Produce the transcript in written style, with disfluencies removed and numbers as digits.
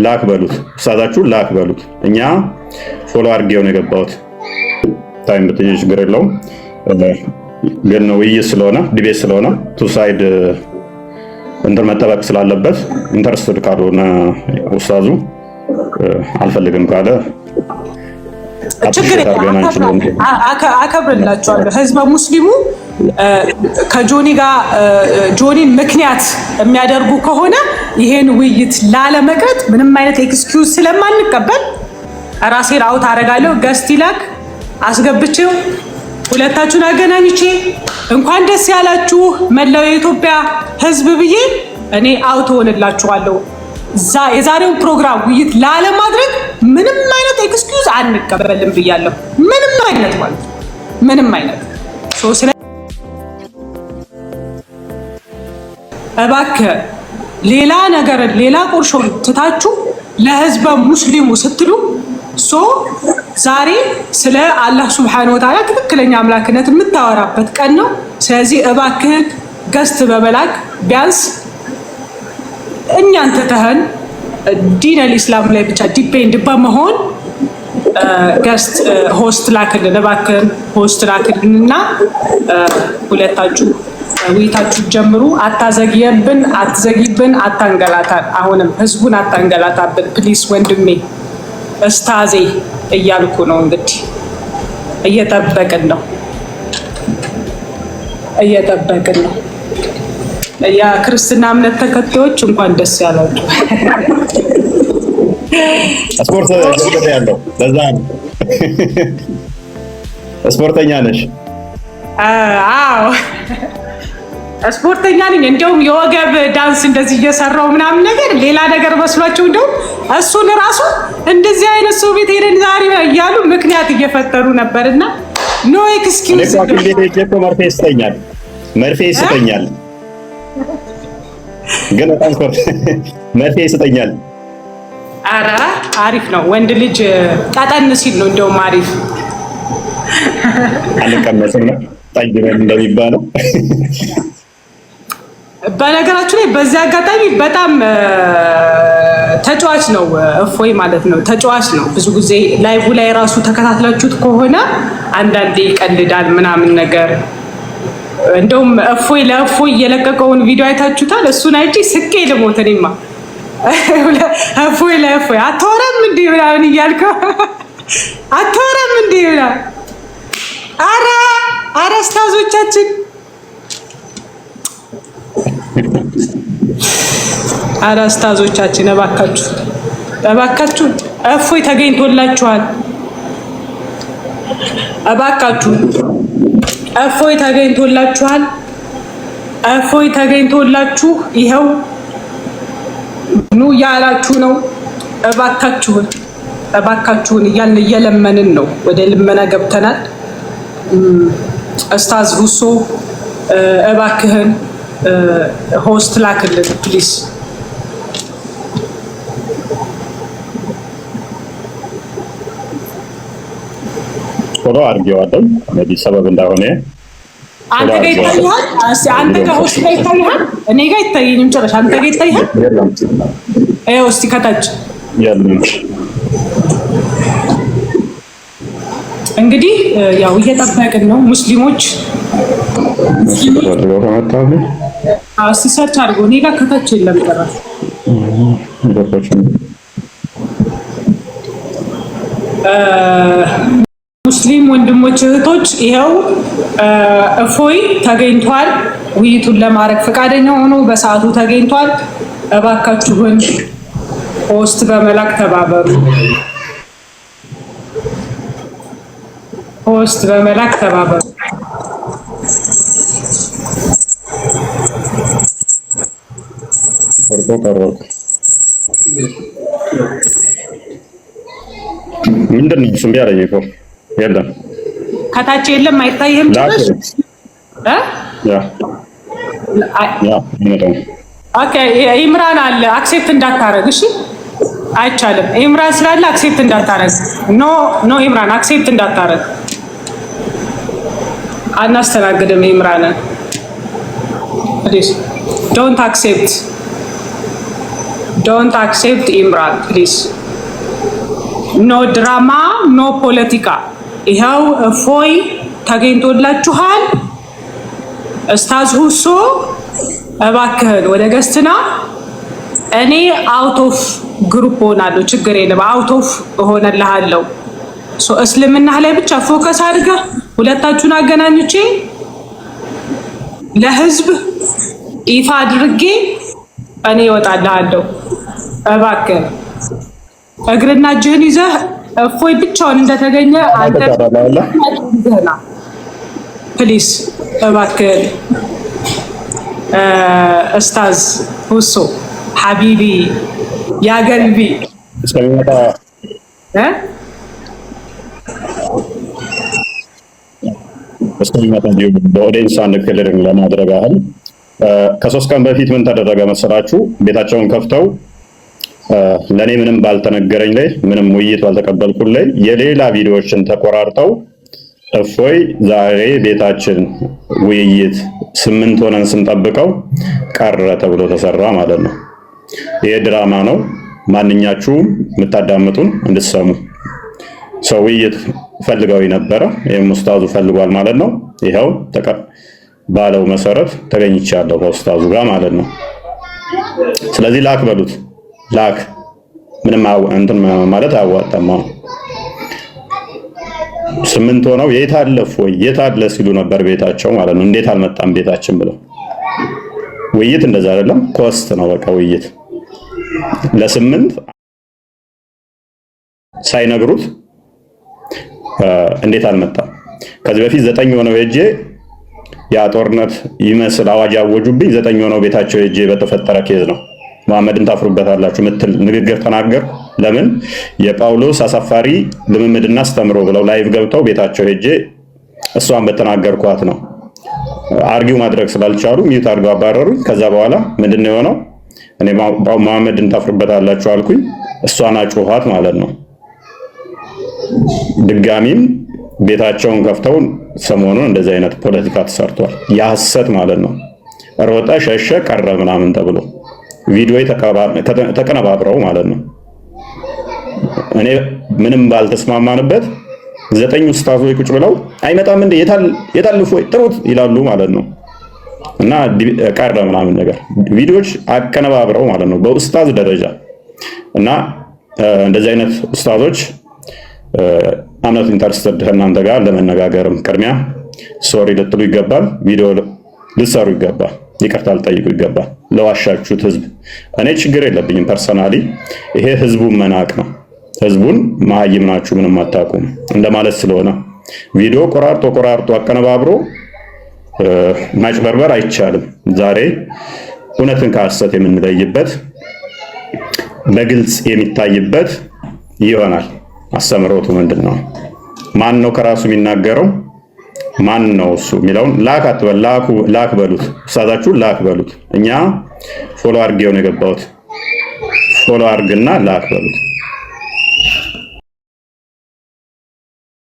ላክ በሉት፣ ኡስታዛችሁ ላክ በሉት። እኛ ፎሎ አድርጌው ነው የገባሁት። ታይም ብትይ ችግር የለውም ግን ውይይት ስለሆነ ዲቤት ስለሆነ ቱ ሳይድ እንትን መጠበቅ ስላለበት ኢንተረስትድ ካልሆነ ኡስታዙ አልፈልግም ካለ አከብርላችኋለሁ። ህዝበ ሙስሊሙ ከጆኒ ጋር ጆኒን ምክንያት የሚያደርጉ ከሆነ ይሄን ውይይት ላለመቅረት ምንም አይነት ኤክስኪውዝ ስለማንቀበል ራሴን አውት አደርጋለሁ። ገስት ይላክ አስገብቼው ሁለታችሁን አገናኝቼ እንኳን ደስ ያላችሁ መላው የኢትዮጵያ ህዝብ ብዬ እኔ አውት ሆንላችኋለሁ። የዛሬውን ፕሮግራም ውይይት ላለማድረግ ምንም አይነት ኤክስኪውዝ አንቀበልም ብያለሁ። ምንም አይነት ማለት ምንም አይነት እባክህ ሌላ ነገር ሌላ ቁርሾ ትታችሁ ለህዝበ ሙስሊሙ ስትሉ ዛሬ ስለ አላህ ሱብሓነሁ ወተዓላ ትክክለኛ አምላክነት የምታወራበት ቀን ነው። ስለዚህ እባክህን ገስት በመላክ ቢያንስ እኛን ትተህን ዲን አልኢስላም ላይ ብቻ ዲፔንድ በመሆን ገስት ሆስት ላክልን፣ እባክህን ሆስት ላክልንና ሁለታችሁ ውይይታችሁ ጀምሩ። አታዘግየብን፣ አትዘጊብን፣ አታንገላታን። አሁንም ህዝቡን አታንገላታብን ፕሊስ ወንድሜ እስታዜ እያልኩ ነው። እንግዲህ እየጠበቅን ነው። የክርስትና እምነት ተከታዮች እንኳን ደስ ያላችሁ። ስፖርት ያለው ለዛ ነው። ስፖርተኛ ነሽ? አዎ ስፖርተኛ ነኝ። እንደውም የወገብ ዳንስ እንደዚህ እየሰራው ምናምን ነገር ሌላ ነገር መስሏቸው እንደውም እሱን ራሱ እንደዚህ አይነት ሰው ቤት ሄደን ዛሬ እያሉ ምክንያት እየፈጠሩ ነበርና ኖ ኤክስኪውዝ መርፌ ይስተኛል ግን በጣም መርፌ ይስተኛል። ኧረ አሪፍ ነው። ወንድ ልጅ ቀጠን ሲል ነው እንደውም አሪፍ። አልቀመስም ጠይበን እንደሚባለው። በነገራችሁ ላይ በዚህ አጋጣሚ በጣም ተጫዋች ነው እፎይ ማለት ነው። ተጫዋች ነው። ብዙ ጊዜ ላይቭ ላይ ራሱ ተከታትላችሁት ከሆነ አንዳንዴ ይቀልዳል ምናምን ነገር። እንደውም እፎይ ለእፎይ የለቀቀውን ቪዲዮ አይታችሁታል? እሱን አይቼ ስቄ ልሞት እኔማ። እፎይ ለእፎይ አትወረም እንዴ ምናምን እያልከው አትወረም እንዴ ምናምን። ኧረ ኡስታዞቻችን ኡስታዞቻችን እባካችሁ እፎይ ተገኝቶላችኋል። እባካችሁ እፎይ ተገኝቶላችኋል። እፎይ ተገኝቶላችሁ ይኸው ኑ ያላችሁ ነው። እባካችሁን እያልን እየለመንን ነው። ወደ ልመና ገብተናል። ኡስታዝ ሁሶ እባክህን ሆስት ላክልን ፕሊስ። ፎሎ አድርጌዋለሁ እንግዲህ ሰበብ እንዳሆነ። አንተ ጋር ይታያል? አንተ ጋር ሆስት ላይ ይታያል? እኔ ጋር ይታየኝም ጭራሽ። አንተ ጋር ይታያል? ይኸው እስኪ ከታች እንግዲህ ያው እየጠበቅን ነው። ሙስሊሞች ሰርች አድርገው እኔ ጋር ከታች የለም ጭራሽ። ሙስሊም ወንድሞች እህቶች ይኸው እፎይ ተገኝቷል። ውይይቱን ለማድረግ ፈቃደኛ ሆኖ በሰዓቱ ተገኝቷል። እባካችሁን ፖስት በመላክ ተባበሩ። ፖስት በመላክ ተባበሩ። ምንድን ነው እምቢ አለኝ እኮ የለም ከታች የለም አይታይህም ጭራሽ ኦኬ ኢምራን አለ አክሴፕት እንዳታረግ እሺ አይቻልም ኢምራን ስላለ አክሴፕት እንዳታረግ ኖ ኢምራን አክሴፕት እንዳታረግ አናስተናግድም ኢምራንን ፕሊዝ ዶንት ዶንት አክሴፕት ኢምራን ፕሊዝ። ኖ ድራማ ኖ ፖለቲካ። ይኸው እፎይ ተገኝቶላችኋል። ኡስታዝ ሁሶ እባክህን ወደ ገስትና እኔ አውት ኦፍ ግሩፕ ሆናለሁ፣ ችግር የለም አውት ኦፍ እሆነልሃለሁ። እስልምና ላይ ብቻ ፎከስ አድርገህ ሁለታችሁን አገናኝቼ ለህዝብ ይፋ አድርጌ እኔ እወጣልሃለሁ። እባክህ እግርና እጅህን ይዘህ እፎይ ብቻውን እንደተገኘ አንተ ፕሊስ እባክህ ኡስታዝ ሁሶ ሐቢቢ ያ ገልቢ በኦዲየንስ አንድ ክልሪንግ ለማድረግ ያህል ከ3 ቀን በፊት ምን ተደረገ መሰላችሁ? ቤታቸውን ከፍተው ለእኔ ምንም ባልተነገረኝ ላይ ምንም ውይይት ባልተቀበልኩት ላይ የሌላ ቪዲዮዎችን ተቆራርጠው እፎይ ዛሬ ቤታችን ውይይት 8 ሆነን ስንጠብቀው ቀረ ተብሎ ተሰራ ማለት ነው። ይሄ ድራማ ነው። ማንኛችሁም የምታዳምጡን እንድትሰሙ ሰው ውይይት ፈልገው ነበረ። ይሄም ኡስታዙ ፈልጓል ማለት ነው። ይሄው ባለው መሰረት ተገኝቻለሁ ከኡስታዙ ጋር ማለት ነው። ስለዚህ ላክ በሉት። ላክ ምንም እንትን ማለት አያዋጣም። 8 ሆነው የት አለ እፎይ የት አለ ሲሉ ነበር ቤታቸው ማለት ነው። እንዴት አልመጣም ቤታችን ብለው። ውይይት እንደዛ አይደለም፣ ኮስት ነው በቃ ውይይት። ለ8 ሳይነግሩት እንዴት አልመጣም? ከዚህ በፊት 9 ሆነው ሄጄ ያ ጦርነት ይመስል አዋጅ አወጁብኝ። 9 ሆነው ቤታቸው ሄጄ በተፈጠረ ኬዝ ነው መሐመድን ታፍሩበታላችሁ ምትል ንግግር ተናገር። ለምን የጳውሎስ አሳፋሪ ልምምድና አስተምሮ ብለው ላይቭ ገብተው ቤታቸው ሄጄ እሷን በተናገርኳት ነው። አርጊው ማድረግ ስላልቻሉ ሚዩት አድርገው አባረሩኝ። ከዛ በኋላ ምንድነው የሆነው? እኔ መሐመድን ታፍሩበታላችሁ አልኩኝ፣ እሷን አጮኋት ማለት ነው። ድጋሚም ቤታቸውን ከፍተው ሰሞኑን እንደዚህ አይነት ፖለቲካ ተሰርቷል። የሐሰት ማለት ነው። ሮጠ ሸሸ ቀረ ምናምን ተብሎ ቪዲዮ ተቀነባብረው ማለት ነው። እኔ ምንም ባልተስማማንበት 9 ኡስታዞች ቁጭ ብለው አይመጣም እንዴ የታል እፎይ ጥሩት ይላሉ ማለት ነው። እና ቀረ ምናምን ነገር ቪዲዮዎች አቀነባብረው ማለት ነው በኡስታዝ ደረጃ። እና እንደዚህ አይነት ኡስታዞች አምናት ኢንተረስተድ እናንተ ጋር ለመነጋገርም ቅድሚያ ሶሪ ልትሉ ይገባል። ቪዲዮ ልትሰሩ ይገባል። ይቅርታ ልጠይቁ ይገባል ለዋሻችሁት ህዝብ። እኔ ችግር የለብኝም ፐርሰናሊ። ይሄ ህዝቡን መናቅ ነው። ህዝቡን መሀይም ናችሁ ምንም አታውቁም እንደማለት ስለሆነ ቪዲዮ ቆራርጦ አቀነባብሮ ማጭበርበር አይቻልም። ዛሬ እውነትን ከሐሰት የምንለይበት በግልጽ የሚታይበት ይሆናል። አስተምሮቱ ምንድን ነው? ማን ነው ከራሱ የሚናገረው? ማን ነው እሱ የሚለውን ላክ አትበል። ላክ በሉት። ኡስታዛችሁ ላክ በሉት። እኛ ፎሎ አድርጌው ነው የገባሁት። ፎሎ አድርግና ላክ በሉት።